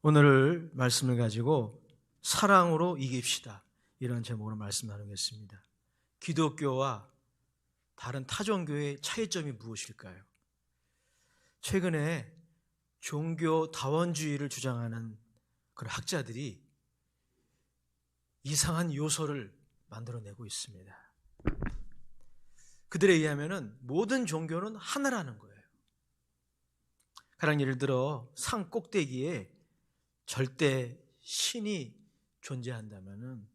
오늘 말씀을 가지고 사랑으로 이깁시다, 이런 제목으로 말씀 나누겠습니다. 기독교와 다른 타종교의 차이점이 무엇일까요? 최근에 종교 다원주의를 주장하는 그런 학자들이 이상한 요소를 만들어내고 있습니다. 그들에 의하면 모든 종교는 하나라는 거예요. 가령 예를 들어 산 꼭대기에 절대 신이 존재한다면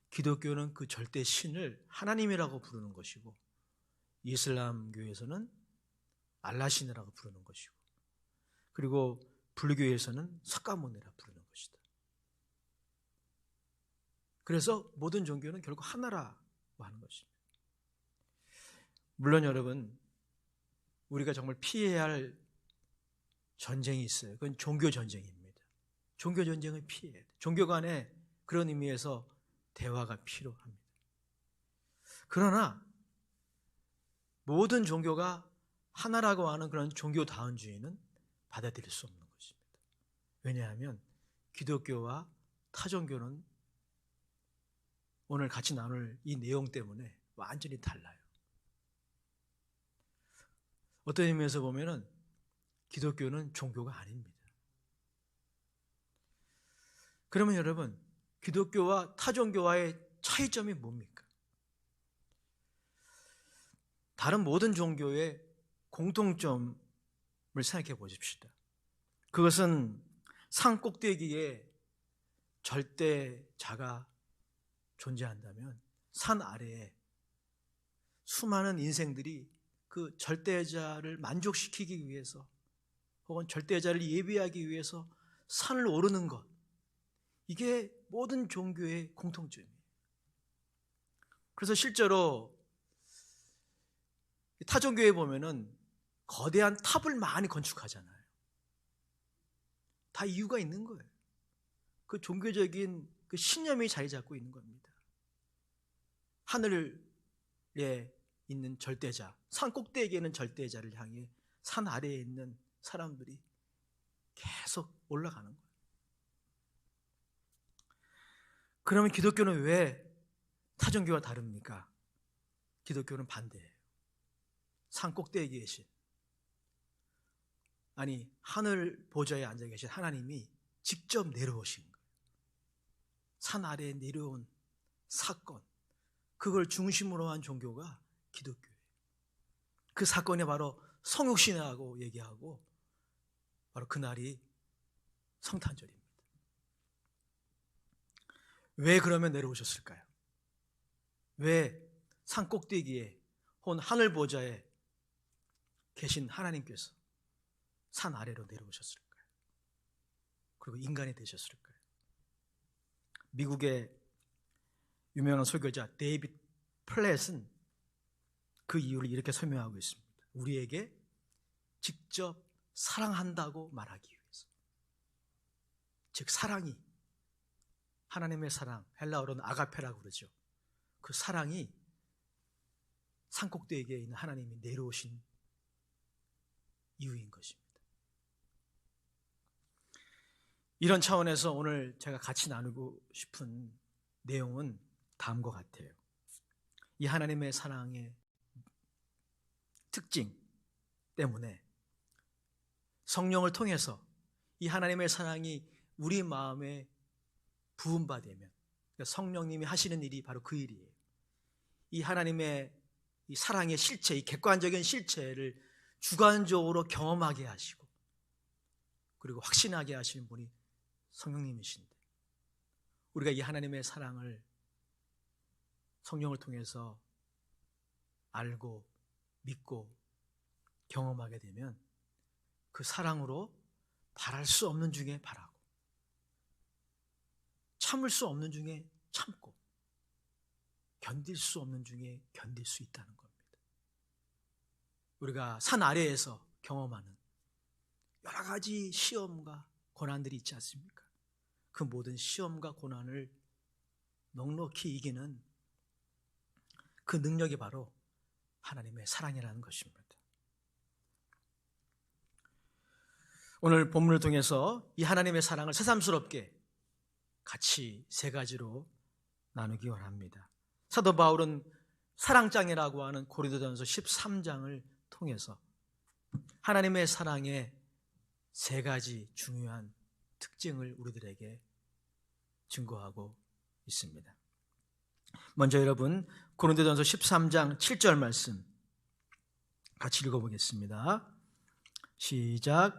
기독교는 그 절대 신을 하나님이라고 부르는 것이고, 이슬람교에서는 알라신이라고 부르는 것이고, 그리고 불교에서는 석가모니라고 부르는 것이다. 그래서 모든 종교는 결국 하나라고 하는 것입니다. 물론 여러분, 우리가 정말 피해야 할 전쟁이 있어요. 그건 종교 전쟁입니다. 종교 전쟁을 피해야 돼요. 종교 간에 그런 의미에서 대화가 필요합니다. 그러나 모든 종교가 하나라고 하는 그런 종교다원주의는 받아들일 수 없는 것입니다. 왜냐하면 기독교와 타종교는 오늘 같이 나눌 이 내용 때문에 완전히 달라요. 어떤 의미에서 보면은 기독교는 종교가 아닙니다. 그러면 여러분, 기독교와 타종교와의 차이점이 뭡니까? 다른 모든 종교의 공통점을 생각해 보십시다. 그것은 산 꼭대기에 절대자가 존재한다면 산 아래에 수많은 인생들이 그 절대자를 만족시키기 위해서 혹은 절대자를 예비하기 위해서 산을 오르는 것, 이게 모든 종교의 공통점이에요. 그래서 실제로 타종교에 보면은 거대한 탑을 많이 건축하잖아요. 다 이유가 있는 거예요. 그 종교적인 그 신념이 자리 잡고 있는 겁니다. 하늘에 있는 절대자, 산 꼭대기에 있는 절대자를 향해 산 아래에 있는 사람들이 계속 올라가는 거예요. 그러면 기독교는 왜 타종교와 다릅니까? 기독교는 반대예요. 산 꼭대기에 계신, 아니 하늘 보좌에 앉아 계신 하나님이 직접 내려오신 거예요. 산 아래에 내려온 사건, 그걸 중심으로 한 종교가 기독교예요. 그 사건이 바로 성육신하고 얘기하고, 바로 그날이 성탄절입니다. 왜 그러면 내려오셨을까요? 왜 산 꼭대기에 혹은 하늘 보좌에 계신 하나님께서 산 아래로 내려오셨을까요? 그리고 인간이 되셨을까요? 미국의 유명한 설교자 데이빗 플랫은 그 이유를 이렇게 설명하고 있습니다. 우리에게 직접 사랑한다고 말하기 위해서. 즉 사랑이, 하나님의 사랑, 헬라어로는 아가페라고 그러죠. 그 사랑이 산꼭대기에 있는 하나님이 내려오신 이유인 것입니다. 이런 차원에서 오늘 제가 같이 나누고 싶은 내용은 다음과 같아요. 이 하나님의 사랑의 특징 때문에 성령을 통해서 이 하나님의 사랑이 우리 마음에 부음받으면, 성령님이 하시는 일이 바로 그 일이에요. 이 하나님의 이 사랑의 실체, 이 객관적인 실체를 주관적으로 경험하게 하시고, 그리고 확신하게 하시는 분이 성령님이신데, 우리가 이 하나님의 사랑을 성령을 통해서 알고 믿고 경험하게 되면 그 사랑으로 바랄 수 없는 중에 바라고, 참을 수 없는 중에 참고, 견딜 수 없는 중에 견딜 수 있다는 겁니다. 우리가 산 아래에서 경험하는 여러 가지 시험과 고난들이 있지 않습니까? 그 모든 시험과 고난을 넉넉히 이기는 그 능력이 바로 하나님의 사랑이라는 것입니다. 오늘 본문을 통해서 이 하나님의 사랑을 새삼스럽게 같이 세 가지로 나누기 원합니다. 사도 바울은 사랑장이라고 하는 고린도전서 13장을 통해서 하나님의 사랑의 세 가지 중요한 특징을 우리들에게 증거하고 있습니다. 먼저 여러분 고린도전서 13장 7절 말씀 같이 읽어보겠습니다. 시작.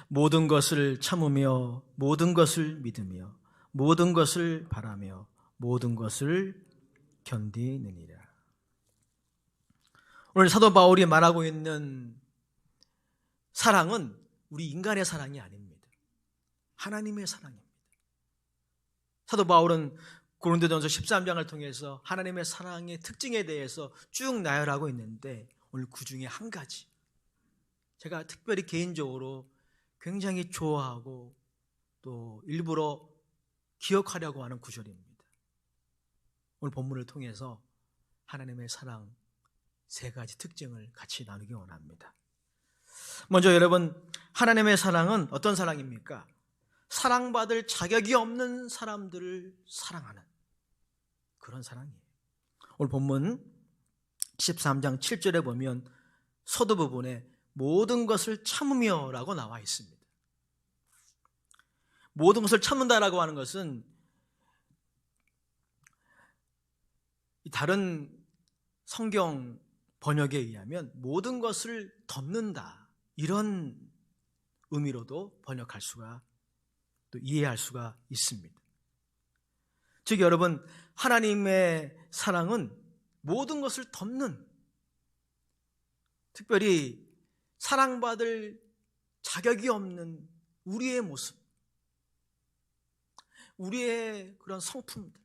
모든 것을 참으며 모든 것을 믿으며 모든 것을 바라며 모든 것을 견디느니라. 오늘 사도 바울이 말하고 있는 사랑은 우리 인간의 사랑이 아닙니다. 하나님의 사랑입니다. 사도 바울은 고린도전서 13장을 통해서 하나님의 사랑의 특징에 대해서 쭉 나열하고 있는데 오늘 그 중에 한 가지 제가 특별히 개인적으로 굉장히 좋아하고 또 일부러 기억하려고 하는 구절입니다. 오늘 본문을 통해서 하나님의 사랑 세 가지 특징을 같이 나누기 원합니다. 먼저 여러분, 하나님의 사랑은 어떤 사랑입니까? 사랑받을 자격이 없는 사람들을 사랑하는 그런 사랑이에요. 오늘 본문 13장 7절에 보면 서두 부분에 모든 것을 참으며 라고 나와 있습니다. 모든 것을 참는다라고 하는 것은 다른 성경 번역에 의하면 모든 것을 덮는다 이런 의미로도 번역할 수가 또 이해할 수가 있습니다. 즉 여러분, 하나님의 사랑은 모든 것을 덮는, 특별히 사랑받을 자격이 없는 우리의 모습, 우리의 그런 성품들,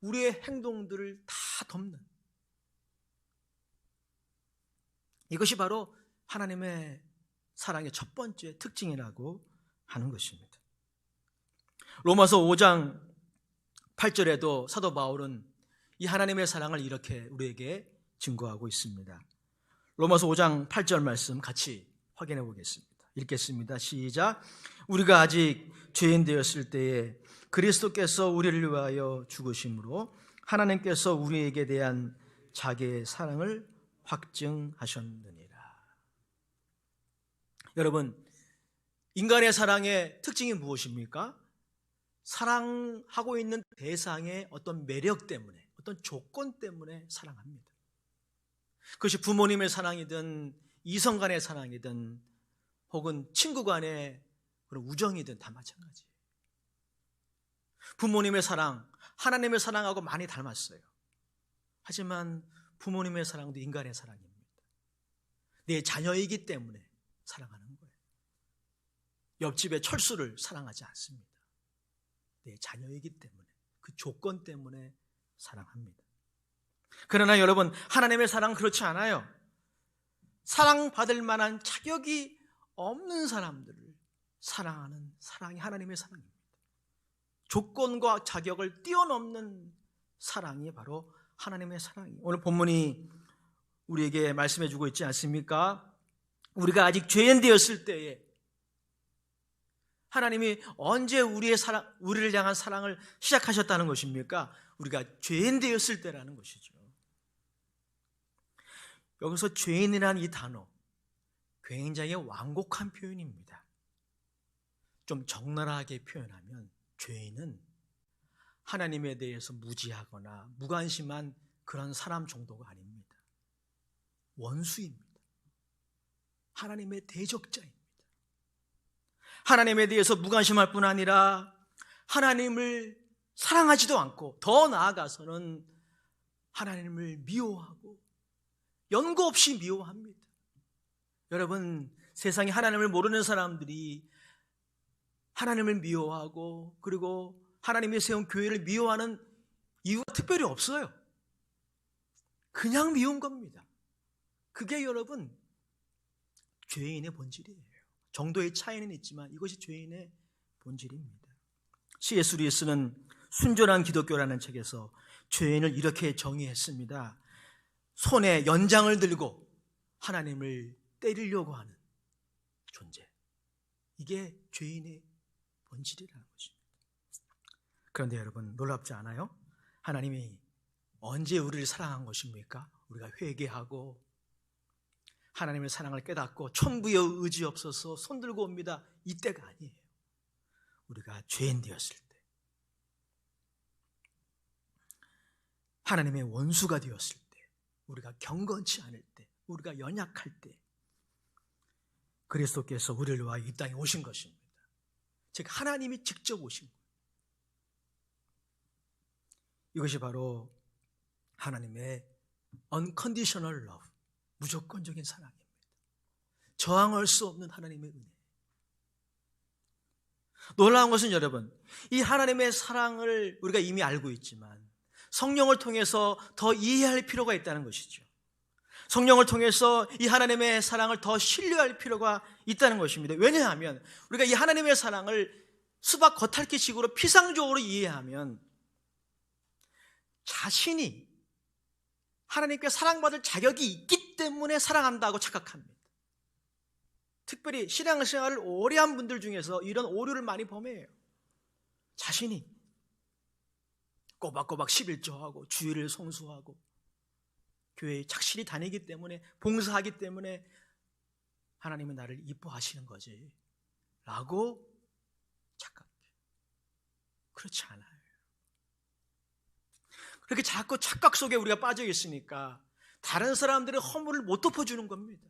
우리의 행동들을 다 덮는, 이것이 바로 하나님의 사랑의 첫 번째 특징이라고 하는 것입니다. 로마서 5장 8절에도 사도 바울은 이 하나님의 사랑을 이렇게 우리에게 증거하고 있습니다. 로마서 5장 8절 말씀 같이 확인해 보겠습니다. 읽겠습니다. 시작. 우리가 아직 죄인 되었을 때에 그리스도께서 우리를 위하여 죽으심으로 하나님께서 우리에게 대한 자기의 사랑을 확증하셨느니라. 여러분, 인간의 사랑의 특징이 무엇입니까? 사랑하고 있는 대상의 어떤 매력 때문에, 어떤 조건 때문에 사랑합니다. 그것이 부모님의 사랑이든 이성 간의 사랑이든 혹은 친구 간의 그런 우정이든 다 마찬가지예요. 부모님의 사랑, 하나님의 사랑하고 많이 닮았어요. 하지만 부모님의 사랑도 인간의 사랑입니다. 내 자녀이기 때문에 사랑하는 거예요. 옆집의 철수를 사랑하지 않습니다. 내 자녀이기 때문에, 그 조건 때문에 사랑합니다. 그러나 여러분, 하나님의 사랑은 그렇지 않아요. 사랑받을 만한 자격이 없는 사람들을 사랑하는 사랑이 하나님의 사랑입니다. 조건과 자격을 뛰어넘는 사랑이 바로 하나님의 사랑이에요. 오늘 본문이 우리에게 말씀해 주고 있지 않습니까? 우리가 아직 죄인 되었을 때에 하나님이 언제 우리를 향한 사랑을 시작하셨다는 것입니까? 우리가 죄인 되었을 때라는 것이죠. 여기서 죄인이라는 이 단어 굉장히 완곡한 표현입니다. 좀 적나라하게 표현하면 죄인은 하나님에 대해서 무지하거나 무관심한 그런 사람 정도가 아닙니다. 원수입니다. 하나님의 대적자입니다. 하나님에 대해서 무관심할 뿐 아니라 하나님을 사랑하지도 않고 더 나아가서는 하나님을 미워하고 연고 없이 미워합니다. 여러분, 세상에 하나님을 모르는 사람들이 하나님을 미워하고 그리고 하나님이 세운 교회를 미워하는 이유가 특별히 없어요. 그냥 미운 겁니다. 그게 여러분 죄인의 본질이에요. 정도의 차이는 있지만 이것이 죄인의 본질입니다. C.S. 루이스는 순전한 기독교라는 책에서 죄인을 이렇게 정의했습니다. 손에 연장을 들고 하나님을 때리려고 하는 존재. 이게 죄인의 본질이라는 것입니다. 그런데 여러분, 놀랍지 않아요? 하나님이 언제 우리를 사랑한 것입니까? 우리가 회개하고 하나님의 사랑을 깨닫고 천부의 의지 없어서 손들고 옵니다. 이때가 아니에요. 우리가 죄인 되었을 때, 하나님의 원수가 되었을 때, 우리가 경건치 않을 때, 우리가 연약할 때, 그리스도께서 우리를 위하여 이 땅에 오신 것입니다. 즉 하나님이 직접 오신 거예요. 이것이 바로 하나님의 unconditional love, 무조건적인 사랑입니다. 저항할 수 없는 하나님의 은혜. 놀라운 것은 여러분, 이 하나님의 사랑을 우리가 이미 알고 있지만 성령을 통해서 더 이해할 필요가 있다는 것이죠. 성령을 통해서 이 하나님의 사랑을 더 신뢰할 필요가 있다는 것입니다. 왜냐하면 우리가 이 하나님의 사랑을 수박 겉핥기식으로 피상적으로 이해하면 자신이 하나님께 사랑받을 자격이 있기 때문에 사랑한다고 착각합니다. 특별히 신앙생활을 오래 한 분들 중에서 이런 오류를 많이 범해요. 자신이 꼬박꼬박 11조하고 주일을 성수하고 교회에 착실히 다니기 때문에, 봉사하기 때문에 하나님은 나를 이뻐하시는 거지 라고 착각해요. 그렇지 않아요. 그렇게 자꾸 착각 속에 우리가 빠져 있으니까 다른 사람들의 허물을 못 덮어주는 겁니다.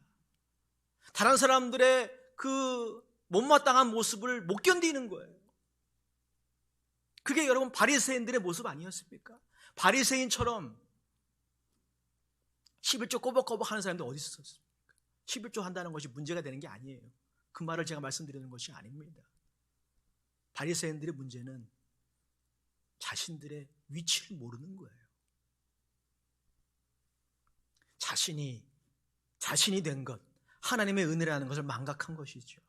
다른 사람들의 그 못마땅한 모습을 못 견디는 거예요. 그게 여러분 바리새인들의 모습 아니었습니까? 바리새인처럼 11조 꼬박꼬박 하는 사람들 어디 있었습니까? 11조 한다는 것이 문제가 되는 게 아니에요. 그 말을 제가 말씀드리는 것이 아닙니다. 바리새인들의 문제는 자신들의 위치를 모르는 거예요. 자신이 된 것, 하나님의 은혜라는 것을 망각한 것이죠.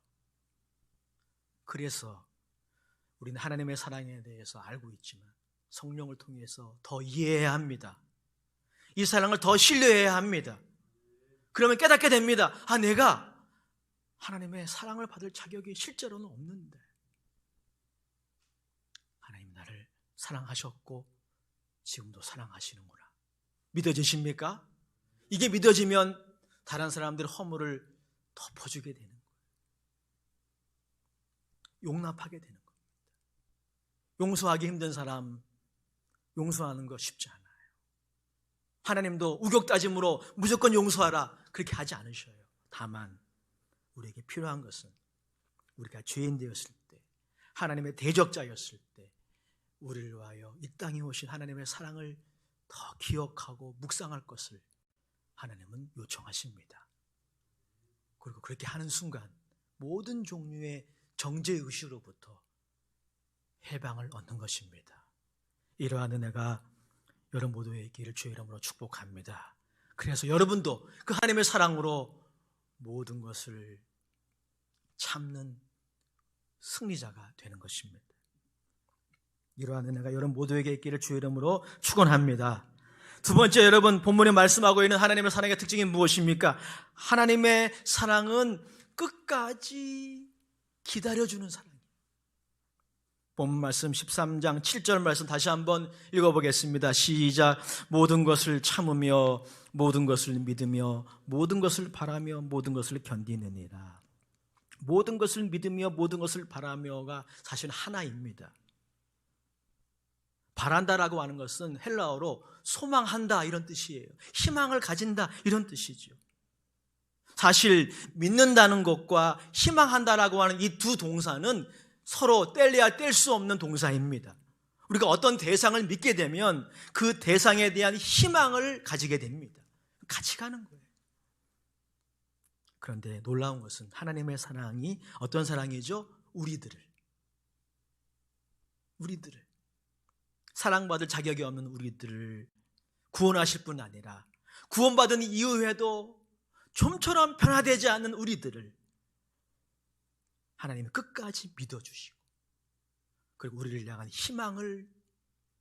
그래서 우리는 하나님의 사랑에 대해서 알고 있지만 성령을 통해서 더 이해해야 합니다. 이 사랑을 더 신뢰해야 합니다. 그러면 깨닫게 됩니다. 아, 내가 하나님의 사랑을 받을 자격이 실제로는 없는데 하나님 나를 사랑하셨고 지금도 사랑하시는구나. 믿어지십니까? 이게 믿어지면 다른 사람들의 허물을 덮어주게 되는 거예요. 용납하게 되는 겁니다. 용서하기 힘든 사람 용서하는 거 쉽지 않아요. 하나님도 우격다짐으로 무조건 용서하라 그렇게 하지 않으셔요. 다만 우리에게 필요한 것은 우리가 죄인 되었을 때, 하나님의 대적자였을 때 우리를 위하여 이 땅에 오신 하나님의 사랑을 더 기억하고 묵상할 것을 하나님은 요청하십니다. 그리고 그렇게 하는 순간 모든 종류의 정죄의식으로부터 해방을 얻는 것입니다. 이러한 은혜가 여러분 모두의 있기를 주의 이름으로 축복합니다. 그래서 여러분도 그 하나님의 사랑으로 모든 것을 참는 승리자가 되는 것입니다. 이러한 은혜가 여러분 모두에게 있기를 주의 이름으로 축원합니다. 두 번째, 여러분 본문에 말씀하고 있는 하나님의 사랑의 특징이 무엇입니까? 하나님의 사랑은 끝까지 기다려주는 사랑이에요. 본문 말씀 13장 7절 말씀 다시 한번 읽어보겠습니다. 시작. 모든 것을 참으며 모든 것을 믿으며 모든 것을 바라며 모든 것을 견디느니라. 모든 것을 믿으며 모든 것을 바라며가 사실 하나입니다. 바란다라고 하는 것은 헬라어로 소망한다 이런 뜻이에요. 희망을 가진다 이런 뜻이죠. 사실 믿는다는 것과 희망한다라고 하는 이 두 동사는 서로 뗄래야 뗄 수 없는 동사입니다. 우리가 어떤 대상을 믿게 되면 그 대상에 대한 희망을 가지게 됩니다. 같이 가는 거예요. 그런데 놀라운 것은 하나님의 사랑이 어떤 사랑이죠? 우리들을 사랑받을 자격이 없는 우리들을 구원하실 뿐 아니라 구원받은 이후에도 좀처럼 변화되지 않는 우리들을 하나님은 끝까지 믿어주시고 그리고 우리를 향한 희망을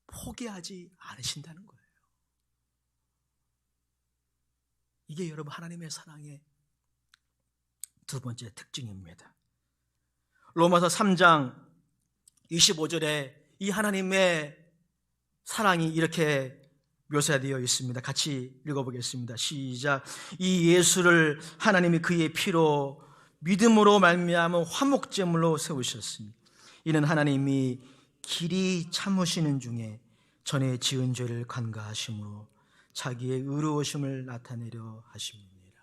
포기하지 않으신다는 거예요. 이게 여러분 하나님의 사랑의 두 번째 특징입니다. 로마서 3장 25절에 이 하나님의 사랑이 이렇게 묘사되어 있습니다. 같이 읽어보겠습니다. 시작. 이 예수를 하나님이 그의 피로 믿음으로 말미암은 화목제물로 세우셨으니 이는 하나님이 길이 참으시는 중에 전에 지은 죄를 간과하심으로 자기의 의로우심을 나타내려 하심이니라.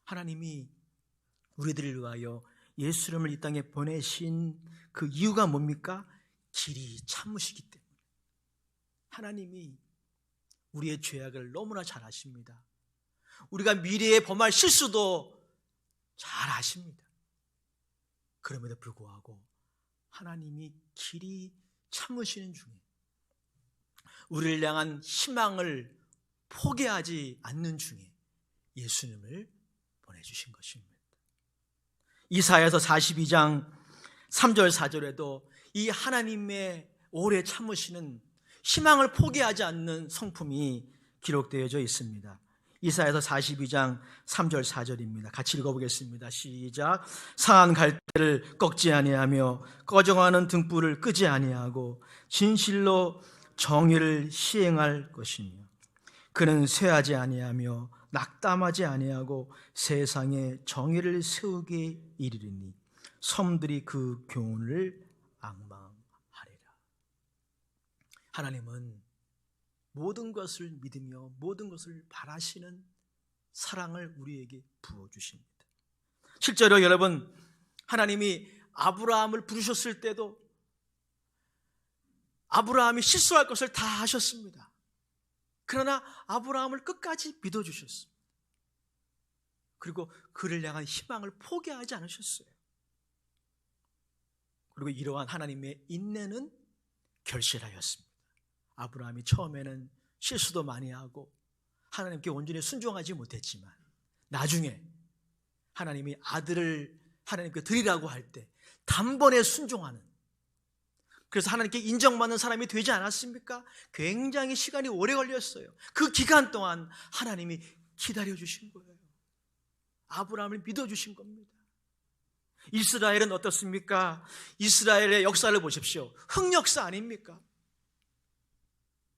하나님이 우리들을 위하여 예수님을 이 땅에 보내신 그 이유가 뭡니까? 길이 참으시기 때문에. 하나님이 우리의 죄악을 너무나 잘 아십니다. 우리가 미래에 범할 실수도 잘 아십니다. 그럼에도 불구하고 하나님이 길이 참으시는 중에 우리를 향한 희망을 포기하지 않는 중에 예수님을 보내주신 것입니다. 이사야서 42장 3절 4절에도 이 하나님의 오래 참으시는 희망을 포기하지 않는 성품이 기록되어져 있습니다. 이사야서 42장 3절 4절입니다. 같이 읽어보겠습니다. 시작. 상한 갈대를 꺾지 아니하며 꺼져가는 등불을 끄지 아니하고 진실로 정의를 시행할 것이며 그는 쇠하지 아니하며 낙담하지 아니하고 세상에 정의를 세우게 이르리니 섬들이 그 교훈을 앙망하리라. 하나님은 모든 것을 믿으며 모든 것을 바라시는 사랑을 우리에게 부어주십니다. 실제로 여러분, 하나님이 아브라함을 부르셨을 때도 아브라함이 실수할 것을 다 하셨습니다. 그러나 아브라함을 끝까지 믿어주셨습니다. 그리고 그를 향한 희망을 포기하지 않으셨어요. 그리고 이러한 하나님의 인내는 결실하였습니다. 아브라함이 처음에는 실수도 많이 하고 하나님께 온전히 순종하지 못했지만 나중에 하나님이 아들을 하나님께 드리라고 할 때 단번에 순종하는, 그래서 하나님께 인정받는 사람이 되지 않았습니까? 굉장히 시간이 오래 걸렸어요. 그 기간 동안 하나님이 기다려주신 거예요. 아브라함을 믿어주신 겁니다. 이스라엘은 어떻습니까? 이스라엘의 역사를 보십시오. 흑역사 아닙니까?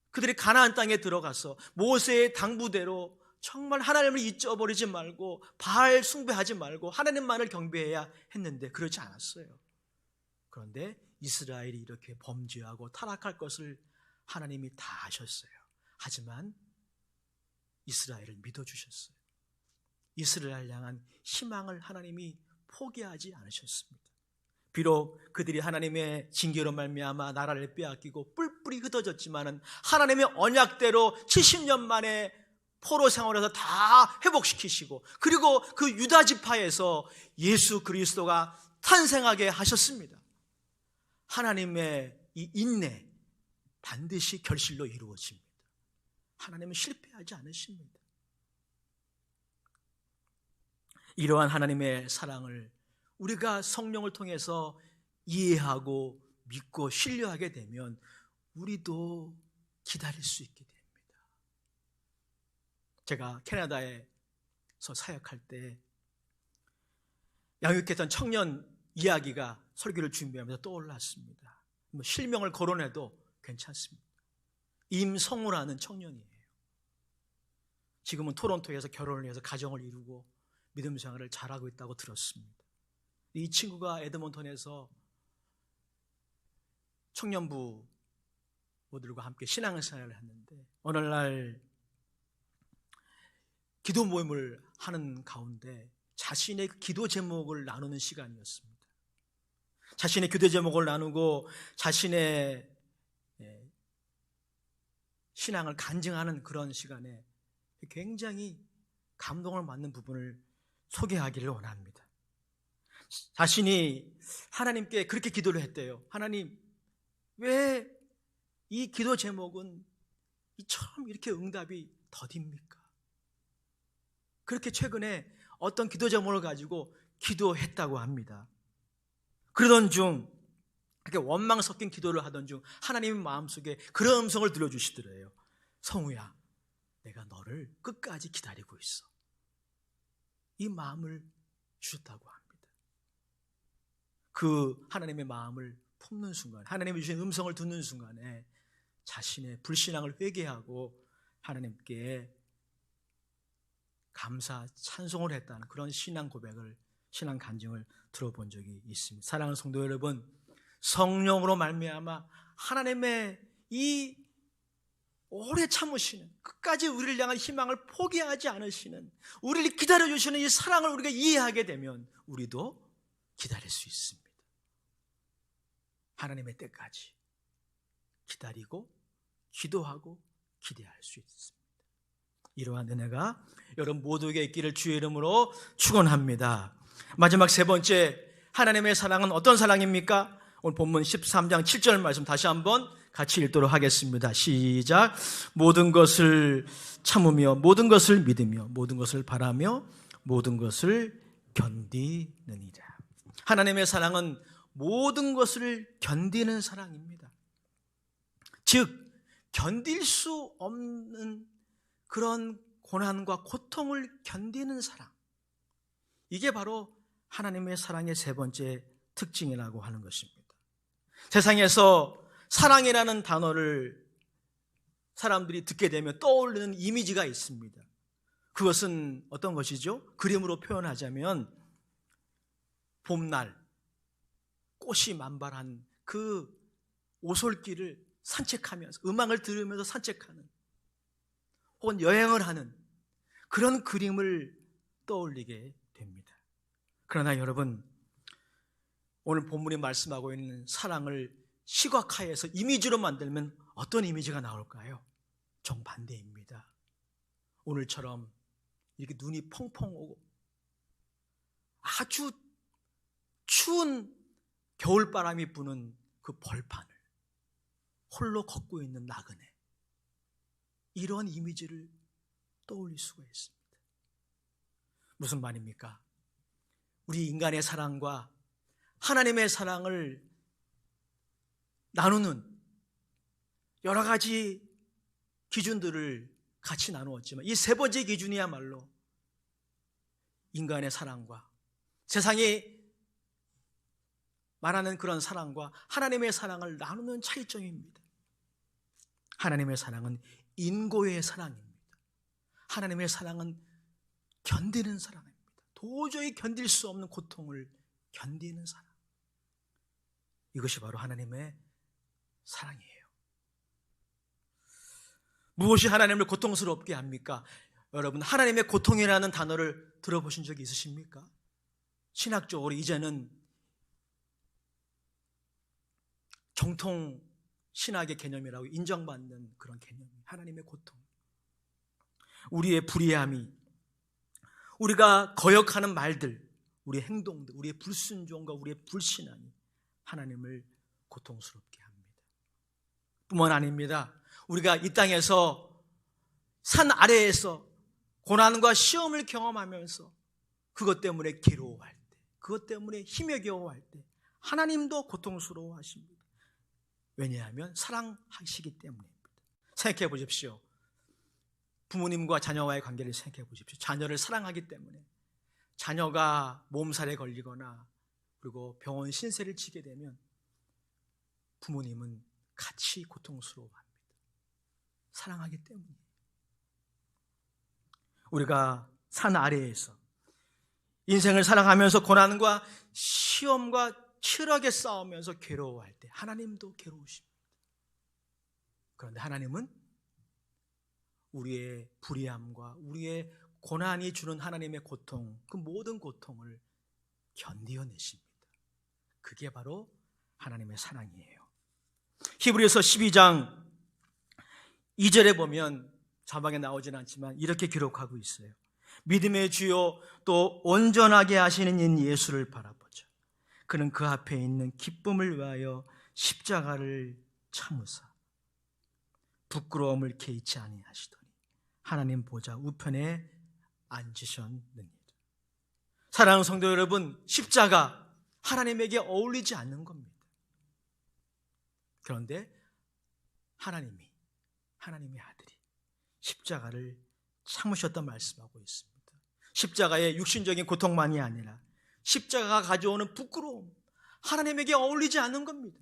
그들이 가나안 땅에 들어가서 모세의 당부대로 정말 하나님을 잊어버리지 말고 바알 숭배하지 말고 하나님만을 경배해야 했는데 그렇지 않았어요. 그런데 이스라엘이 이렇게 범죄하고 타락할 것을 하나님이 다 아셨어요. 하지만 이스라엘을 믿어주셨어요. 이스라엘 향한 희망을 하나님이 포기하지 않으셨습니다. 비록 그들이 하나님의 징계로 말미암아 나라를 빼앗기고 뿔뿔이 흩어졌지만은 하나님의 언약대로 70년 만에 포로 생활에서 다 회복시키시고 그리고 그 유다 지파에서 예수 그리스도가 탄생하게 하셨습니다. 하나님의 이 인내 반드시 결실로 이루어집니다. 하나님은 실패하지 않으십니다. 이러한 하나님의 사랑을 우리가 성령을 통해서 이해하고 믿고 신뢰하게 되면 우리도 기다릴 수 있게 됩니다. 제가 캐나다에서 사역할 때 양육했던 청년 이야기가 설교를 준비하면서 떠올랐습니다. 실명을 거론해도 괜찮습니다. 임성우라는 청년이에요. 지금은 토론토에서 결혼을 해서 가정을 이루고 믿음 생활을 잘하고 있다고 들었습니다. 이 친구가 에드몬턴에서 청년부들과 함께 신앙생활을 했는데 어느 날 기도 모임을 하는 가운데 자신의 기도 제목을 나누는 시간이었습니다. 자신의 기도 제목을 나누고 자신의 신앙을 간증하는 그런 시간에 굉장히 감동을 받는 부분을 소개하기를 원합니다. 자신이 하나님께 그렇게 기도를 했대요. 하나님, 왜 이 기도 제목은 이처럼 이렇게 응답이 더딥니까? 그렇게 최근에 어떤 기도 제목을 가지고 기도했다고 합니다. 그러던 중, 그렇게 원망 섞인 기도를 하던 중 하나님의 마음속에 그런 음성을 들려주시더래요. 성우야, 내가 너를 끝까지 기다리고 있어. 이 마음을 주셨다고 합니다. 그 하나님의 마음을 품는 순간, 하나님이 주신 음성을 듣는 순간에 자신의 불신앙을 회개하고 하나님께 감사, 찬송을 했다는 그런 신앙 고백을, 신앙 간증을 들어본 적이 있습니다. 사랑하는 성도 여러분, 성령으로 말미암아 하나님의 이 오래 참으시는, 끝까지 우리를 향한 희망을 포기하지 않으시는, 우리를 기다려주시는 이 사랑을 우리가 이해하게 되면 우리도 기다릴 수 있습니다. 하나님의 때까지 기다리고 기도하고 기대할 수 있습니다. 이러한 은혜가 여러분 모두에게 있기를 주의 이름으로 축원합니다. 마지막 세 번째, 하나님의 사랑은 어떤 사랑입니까? 오늘 본문 13장 7절 말씀 다시 한번 같이 읽도록 하겠습니다. 시작. 모든 것을 참으며 모든 것을 믿으며 모든 것을 바라며 모든 것을 견디느니라. 하나님의 사랑은 모든 것을 견디는 사랑입니다. 즉 견딜 수 없는 그런 고난과 고통을 견디는 사랑, 이게 바로 하나님의 사랑의 세 번째 특징이라고 하는 것입니다. 세상에서 사랑이라는 단어를 사람들이 듣게 되면 떠오르는 이미지가 있습니다. 그것은 어떤 것이죠? 그림으로 표현하자면 봄날 꽃이 만발한 그 오솔길을 산책하면서, 음악을 들으면서 산책하는, 혹은 여행을 하는 그런 그림을 떠올리게 됩니다. 그러나 여러분, 오늘 본문이 말씀하고 있는 사랑을 시각화해서 이미지로 만들면 어떤 이미지가 나올까요? 정반대입니다. 오늘처럼 이렇게 눈이 펑펑 오고 아주 추운 겨울바람이 부는 그 벌판을 홀로 걷고 있는 나그네, 이런 이미지를 떠올릴 수가 있습니다. 무슨 말입니까? 우리 인간의 사랑과 하나님의 사랑을 나누는 여러 가지 기준들을 같이 나누었지만 이 세 번째 기준이야말로 인간의 사랑과, 세상이 말하는 그런 사랑과 하나님의 사랑을 나누는 차이점입니다. 하나님의 사랑은 인고의 사랑입니다. 하나님의 사랑은 견디는 사랑입니다. 도저히 견딜 수 없는 고통을 견디는 사랑, 이것이 바로 하나님의 사랑이에요. 무엇이 하나님을 고통스럽게 합니까? 여러분, 하나님의 고통이라는 단어를 들어보신 적이 있으십니까? 신학적으로 이제는 정통 신학의 개념이라고 인정받는 그런 개념이에요. 하나님의 고통, 우리의 불의함이, 우리가 거역하는 말들, 우리의 행동들, 우리의 불순종과 우리의 불신앙이 하나님을 고통스럽게 합니다. 뿐만 아닙니다. 우리가 이 땅에서 산 아래에서 고난과 시험을 경험하면서 그것 때문에 괴로워할 때, 그것 때문에 힘에 겨워할 때 하나님도 고통스러워하십니다. 왜냐하면 사랑하시기 때문입니다. 생각해 보십시오. 부모님과 자녀와의 관계를 생각해 보십시오. 자녀를 사랑하기 때문에 자녀가 몸살에 걸리거나 그리고 병원 신세를 지게 되면 부모님은 같이 고통스러워합니다. 사랑하기 때문이에요. 우리가 산 아래에서 인생을 살아가면서 고난과 시험과 치열하게 싸우면서 괴로워할 때 하나님도 괴로우십니다. 그런데 하나님은 우리의 불의함과 우리의 고난이 주는 하나님의 고통, 그 모든 고통을 견디어내십니다. 그게 바로 하나님의 사랑이에요. 히브리서 12장 2절에 보면, 자막에 나오진 않지만 이렇게 기록하고 있어요. 믿음의 주요 또 온전하게 하시는 인 예수를 바라보자. 그는 그 앞에 있는 기쁨을 위하여 십자가를 참으사 부끄러움을 개의치 아니하시더니 하나님 보좌 우편에 앉으셨느니라. 사랑하는 성도 여러분, 십자가 하나님에게 어울리지 않는 겁니다. 그런데 하나님의 아들이 십자가를 참으셨다 말씀하고 있습니다. 십자가의 육신적인 고통만이 아니라 십자가가 가져오는 부끄러움, 하나님에게 어울리지 않는 겁니다.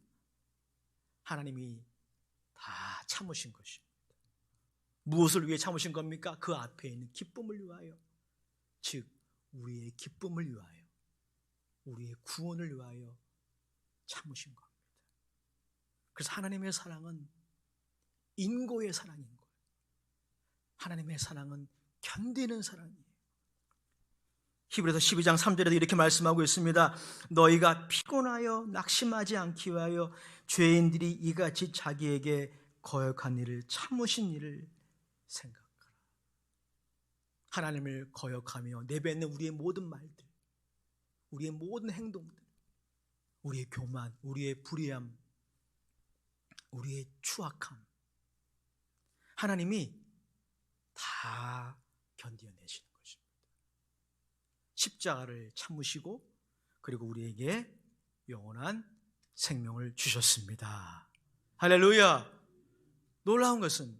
하나님이 다 참으신 것입니다. 무엇을 위해 참으신 겁니까? 그 앞에 있는 기쁨을 위하여, 즉 우리의 기쁨을 위하여, 우리의 구원을 위하여 참으신 겁니다. 그래서 하나님의 사랑은 인고의 사랑인 거예요. 하나님의 사랑은 견디는 사랑이에요. 히브리서 12장 3절에도 이렇게 말씀하고 있습니다. 너희가 피곤하여 낙심하지 않기 위하여 죄인들이 이같이 자기에게 거역한 일을 참으신 일을 생각하라. 하나님을 거역하며 내뱉는 우리의 모든 말들, 우리의 모든 행동들, 우리의 교만, 우리의 불의함, 우리의 추악함, 하나님이 다 견뎌내시는 것입니다. 십자가를 참으시고 그리고 우리에게 영원한 생명을 주셨습니다. 할렐루야! 놀라운 것은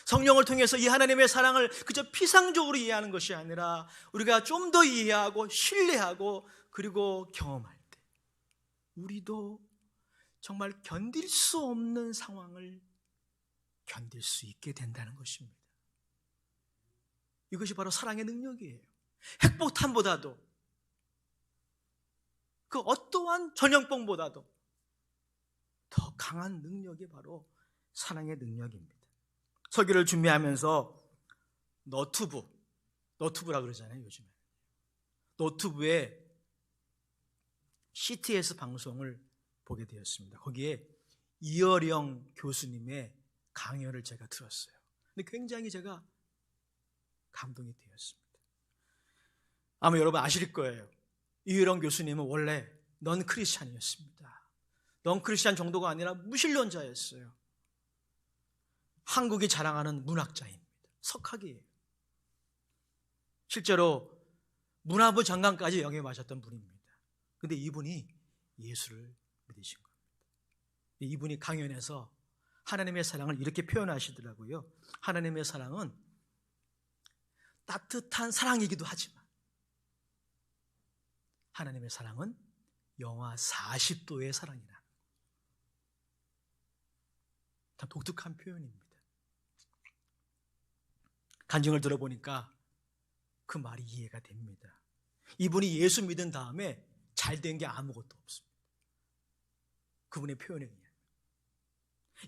성령을 통해서 이 하나님의 사랑을 그저 피상적으로 이해하는 것이 아니라 우리가 좀 더 이해하고 신뢰하고 그리고 경험할 때 우리도 정말 견딜 수 없는 상황을 견딜 수 있게 된다는 것입니다. 이것이 바로 사랑의 능력이에요. 핵폭탄보다도 그 어떠한 전염병보다도 더 강한 능력이 바로 사랑의 능력입니다. 설교를 준비하면서 너튜브라 그러잖아요, 요즘에. 너튜브에 CTS 방송을 보게 되었습니다. 거기에 이어령 교수님의 강연을 제가 들었어요. 근데 굉장히 제가 감동이 되었습니다. 아마 여러분 아실 거예요. 이어령 교수님은 원래 넌 크리스찬이었습니다. 넌 크리스찬 정도가 아니라 무신론자였어요. 한국이 자랑하는 문학자입니다. 석학이에요. 실제로 문화부 장관까지 영입하셨던 분입니다. 그런데 이분이 예수를 믿으신 겁니다. 이분이 강연에서 하나님의 사랑을 이렇게 표현하시더라고요. 하나님의 사랑은 따뜻한 사랑이기도 하지만 하나님의 사랑은 영하 40도의 사랑이라. 참 독특한 표현입니다. 간증을 들어보니까 그 말이 이해가 됩니다. 이분이 예수 믿은 다음에 잘된 게 아무것도 없습니다. 그분의 표현에 의하면.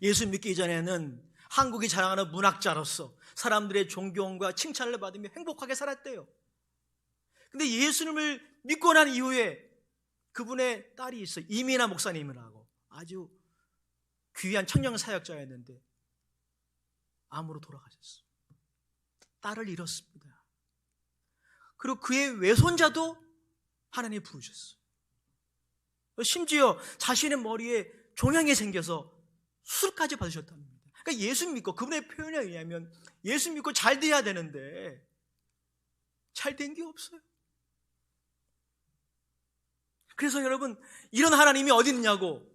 예수 믿기 이전에는 한국이 자랑하는 문학자로서 사람들의 존경과 칭찬을 받으며 행복하게 살았대요. 근데 예수님을 믿고 난 이후에 그분의 딸이 있어요. 이민아 목사님이라고 아주 귀한 청년 사역자였는데 암으로 돌아가셨어요. 딸을 잃었습니다. 그리고 그의 외손자도 하나님이 부르셨어요. 심지어 자신의 머리에 종양이 생겨서 수술까지 받으셨답니다. 그러니까 예수 믿고 그분의 표현에 의하면 예수 믿고 잘 돼야 되는데 잘 된 게 없어요. 그래서 여러분 이런 하나님이 어디 있냐고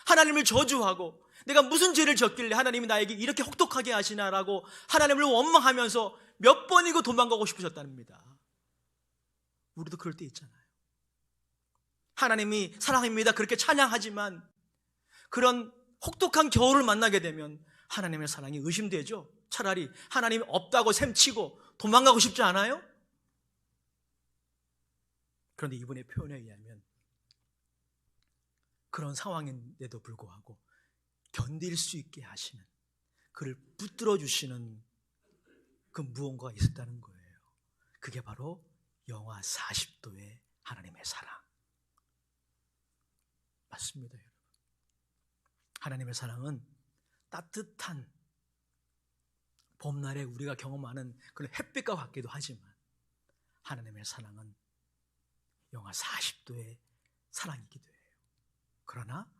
하나님을 저주하고 내가 무슨 죄를 졌길래 하나님이 나에게 이렇게 혹독하게 하시나라고 하나님을 원망하면서 몇 번이고 도망가고 싶으셨답니다. 우리도 그럴 때 있잖아요. 하나님이 사랑입니다 그렇게 찬양하지만 그런 혹독한 겨울을 만나게 되면 하나님의 사랑이 의심되죠. 차라리 하나님이 없다고 셈치고 도망가고 싶지 않아요? 그런데 이분의 표현에 의하면 그런 상황인데도 불구하고 견딜 수 있게 하시는, 그를 붙들어 주시는 그 무언가가 있었다는 거예요. 그게 바로 영하 40도의 하나님의 사랑. 맞습니다, 여러분. 하나님의 사랑은 따뜻한 봄날에 우리가 경험하는 그런 햇빛과 같기도 하지만 하나님의 사랑은 영하 40도의 사랑이기도 해요. 그러나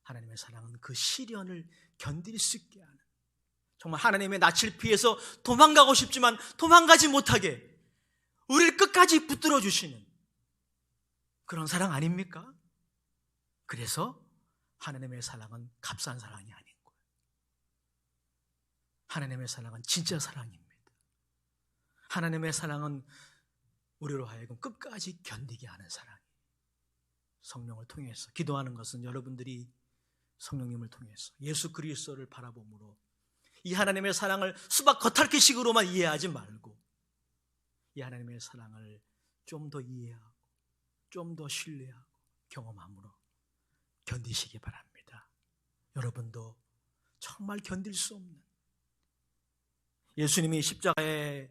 하나님의 사랑은 그 시련을 견딜 수 있게 하는, 정말 하나님의 낯을 피해서 도망가고 싶지만 도망가지 못하게 우리를 끝까지 붙들어 주시는 그런 사랑 아닙니까? 그래서 하나님의 사랑은 값싼 사랑이 아닌 거예요. 하나님의 사랑은 진짜 사랑입니다. 하나님의 사랑은 우리로 하여금 끝까지 견디게 하는 사랑이에요. 성령을 통해서 기도하는 것은 여러분들이 성령님을 통해서 예수 그리스도를 바라봄으로 이 하나님의 사랑을 수박 겉핥기식으로만 이해하지 말고 이 하나님의 사랑을 좀 더 이해하고 좀 더 신뢰하고 경험함으로 견디시기 바랍니다. 여러분도 정말 견딜 수 없는 예수님이 십자가에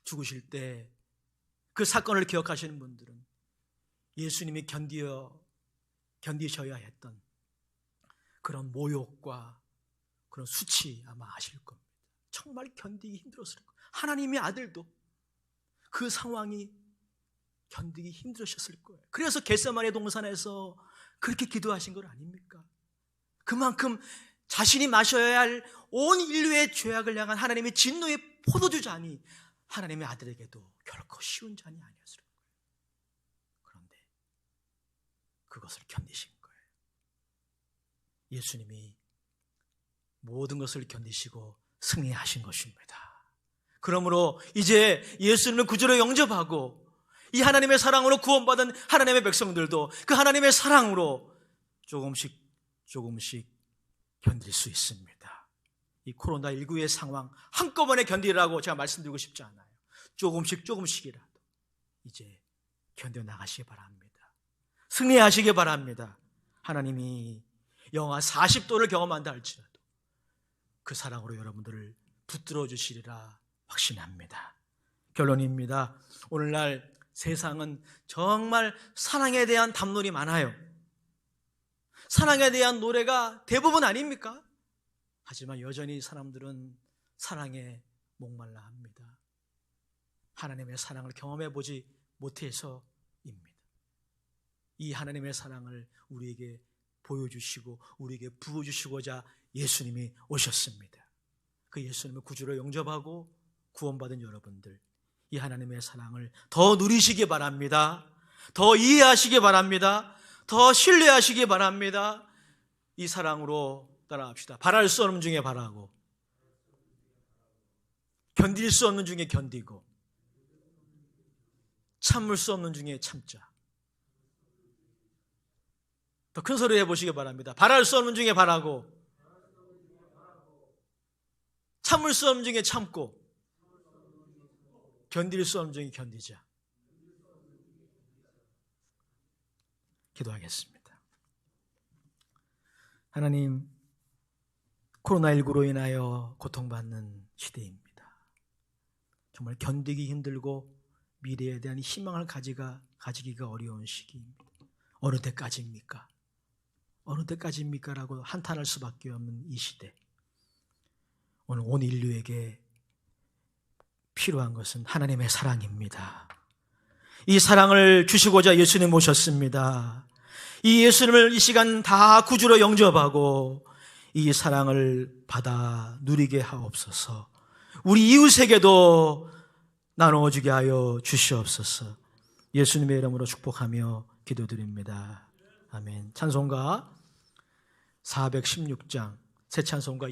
죽으실 때 그 사건을 기억하시는 분들은 예수님이 견디셔야 했던 그런 모욕과 그런 수치 아마 아실 겁니다. 정말 견디기 힘들었을 거예요. 하나님의 아들도 그 상황이 견디기 힘들으셨을 거예요. 그래서 겟세마네 동산에서 그렇게 기도하신 건 아닙니까? 그만큼 자신이 마셔야 할 온 인류의 죄악을 향한 하나님의 진노의 포도주 잔이 하나님의 아들에게도 결코 쉬운 잔이 아니었을 거예요. 그런데 그것을 견디신 거예요. 예수님이 모든 것을 견디시고 승리하신 것입니다. 그러므로 이제 예수님을 구주로 영접하고 이 하나님의 사랑으로 구원받은 하나님의 백성들도 그 하나님의 사랑으로 조금씩 견딜 수 있습니다. 이 코로나19의 상황 한꺼번에 견디라고 제가 말씀드리고 싶지 않아요. 조금씩이라도 이제 견뎌나가시기 바랍니다. 승리하시기 바랍니다. 하나님이 영하 40도를 경험한다 할지라도 그 사랑으로 여러분들을 붙들어 주시리라 확신합니다. 결론입니다. 오늘날 세상은 정말 사랑에 대한 담론이 많아요. 사랑에 대한 노래가 대부분 아닙니까? 하지만 여전히 사람들은 사랑에 목말라 합니다. 하나님의 사랑을 경험해 보지 못해서입니다. 이 하나님의 사랑을 우리에게 보여주시고 우리에게 부어주시고자 예수님이 오셨습니다. 그 예수님을 구주로 영접하고 구원받은 여러분들, 이 하나님의 사랑을 더 누리시기 바랍니다. 더 이해하시기 바랍니다. 더 신뢰하시기 바랍니다. 이 사랑으로 따라합시다. 바랄 수 없는 중에 바라고, 견딜 수 없는 중에 견디고, 참을 수 없는 중에 참자. 더 큰 소리 해보시기 바랍니다. 바랄 수 없는 중에 바라고, 참을 수 없는 중에 참고, 견딜 수 없는 중에 견디자. 기도하겠습니다. 하나님, 코로나19로 인하여 고통받는 시대입니다. 정말 견디기 힘들고 미래에 대한 희망을 가지기가 어려운 시기입니다. 어느 때까지입니까? 어느 때까지입니까? 라고 한탄할 수밖에 없는 이 시대. 오늘 온 인류에게 필요한 것은 하나님의 사랑입니다. 이 사랑을 주시고자 예수님 오셨습니다. 이 예수님을 이 시간 다 구주로 영접하고 이 사랑을 받아 누리게 하옵소서. 우리 이웃에게도 나누어주게 하여 주시옵소서. 예수님의 이름으로 축복하며 기도드립니다. 아멘. 찬송가 416장 새 찬송가